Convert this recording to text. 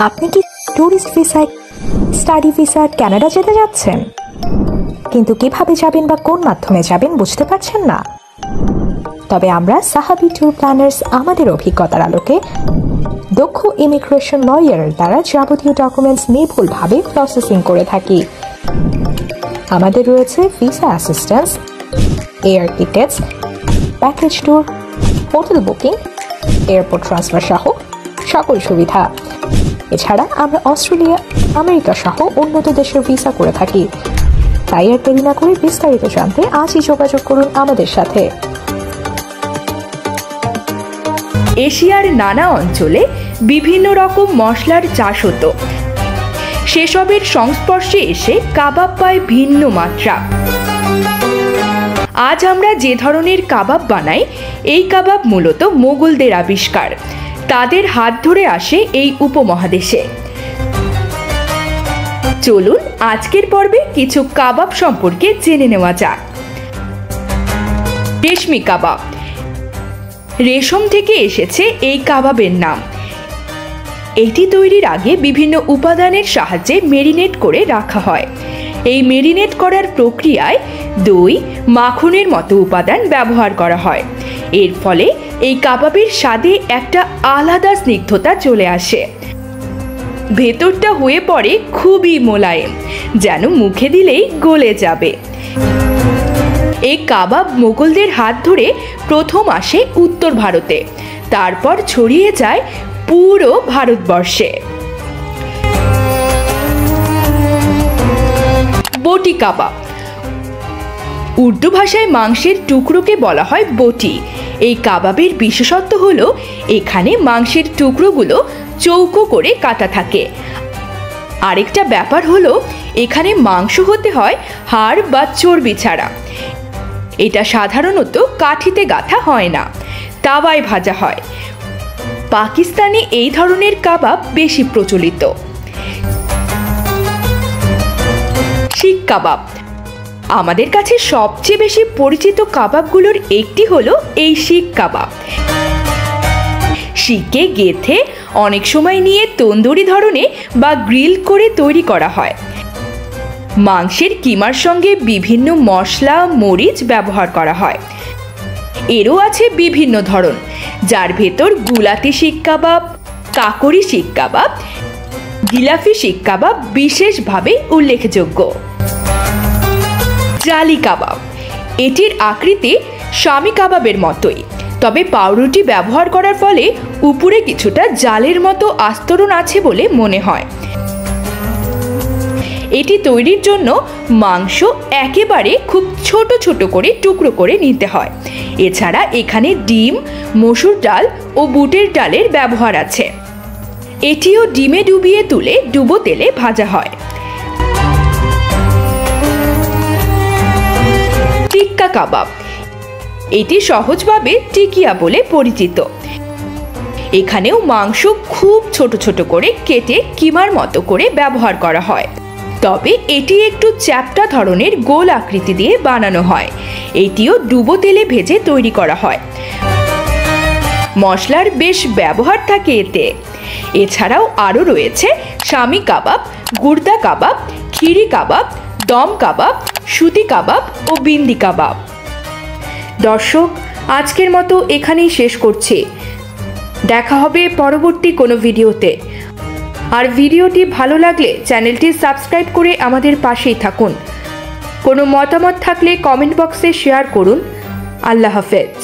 আপনি কি ট্যুরিস্ট ভিসায় স্টাডি ভিসা কানাডা যেতে যাচ্ছেন, কিন্তু কিভাবে যাবেন বা কোন মাধ্যমে যাবেন বুঝতে পারছেন না? তবে আমরা সাহাবি ট্যুর প্ল্যানার্স আমাদের অভিজ্ঞতার আলোকে দক্ষ ইমিগ্রেশন লয়ারের দ্বারা যাবতীয় ডকুমেন্টস নির্ভুলভাবে প্রসেসিং করে থাকি। আমাদের রয়েছে visa assistance, air tickets, package tour, hotel booking, airport transfer সহ সকল সুবিধা। এছাড়া আমরা অস্ট্রেলিয়া, আমেরিকা সহ উন্নত দেশের ভিসা করে থাকি। তাই আর দেরি না করে বিস্তারিত জানতে আজই যোগাযোগ করুন আমাদের সাথে। এশিয়ার নানা অঞ্চলে বিভিন্ন রকম মশলার চাষ হতো। সেসবের সংস্পর্শে এসে কাবাব পায় ভিন্ন মাত্রা। আজ আমরা যে ধরনের কাবাব বানাই, এই কাবাব মূলত মোগলদের আবিষ্কার। তাদের হাত ধরে আসে এই উপমহাদেশে। চলুন আজকের পর্বে কিছু কাবাব সম্পর্কে জেনে নেওয়া যাক। রেশমি কাবাব। রেশম থেকে এসেছে এই কাবাবের নাম। এটি তৈরির আগে বিভিন্ন উপাদানের সাহায্যে মেরিনেট করে রাখা হয়। এই মেরিনেট করার প্রক্রিয়ায় দই, মাখনের মতো উপাদান ব্যবহার করা হয়। এর ফলে এই কাবাবের স্বাদে একটা আলাদা স্নিগ্ধতা চলে আসে। ভেতরটা হয়ে পড়ে খুবই মোলায়েম, যেন মুখে দিলেই গলে যাবে। এই কাবাব মোগলদের হাত ধরে প্রথম আসে উত্তর ভারতে, তারপর ছড়িয়ে যায় পুরো ভারতবর্ষে। বটি কাবাব। উর্দু ভাষায় মাংসের টুকরোকে বলা হয় বটি। এই কাবাবের বিশেষত্ব হলো এখানে মাংসের টুকরোগুলো চৌকো করে কাটা থাকে। আরেকটা ব্যাপার হলো এখানে মাংস হতে হয় হাড় বা চর্বি ছাড়া। এটা সাধারণত কাঠিতে গাঁথা হয় না, তাওয়ায় ভাজা হয়। পাকিস্তানে এই ধরনের কাবাব বেশি প্রচলিত। শিক কাবাব। আমাদের কাছে সবচেয়ে বেশি পরিচিত কাবাবগুলোর একটি হলো এই শিক কাবাব। শিকে গেথে অনেক সময় নিয়ে তন্দুরি ধরনে বা গ্রিল করে তৈরি করা হয়। মাংসের কিমার সঙ্গে বিভিন্ন মশলা, মরিচ ব্যবহার করা হয়। এরও আছে বিভিন্ন ধরন, যার ভেতর গুলাতি শিক কাবাব, কাকরি শিক কাবাব, গিলাফি শিক কাবাব বিশেষভাবে উল্লেখযোগ্য। জালি কাবাব। এটির আকৃতি শামি কাবাবের মতোই, তবে পাউরুটি ব্যবহার করার ফলে উপরে কিছুটা জালের মতো আস্তরণ আছে বলে মনে হয়। এটি তৈরির জন্য মাংস একেবারে খুব ছোট ছোট করে টুকরো করে নিতে হয়। এছাড়া এখানে ডিম, মসুর ডাল ও বুটের ডালের ব্যবহার আছে। এটিও ডিমে ডুবিয়ে তুলে ডুবো তেলে ভাজা হয়। টিক্কা কাবাব। এটি সহজভাবে টিকিয়া বলে পরিচিত। এখানেও মাংস খুব ছোট ছোট করে কেটে কিমার মতো করে ব্যবহার করা হয়, তবে এটি একটু চ্যাপ্টা ধরনের গোল আকৃতি দিয়ে বানানো হয়। এটিও ডুবো তেলে ভেজে তৈরি করা হয়। মশলার বেশ ব্যবহার থাকে এতে। এছাড়াও আরও রয়েছে শামি কাবাব, গুর্দা কাবাব, খিরি কাবাব, দম কাবাব, সুতি কাবাব ও বিন্দি কাবাব। দর্শক, আজকের মতো এখানেই শেষ করছি। দেখা হবে পরবর্তী কোনো ভিডিওতে। আর ভিডিওটি ভালো লাগলে চ্যানেলটি সাবস্ক্রাইব করে আমাদের পাশেই থাকুন। কোনো মতামত থাকলে কমেন্ট বক্সে শেয়ার করুন। আল্লাহ হাফেজ।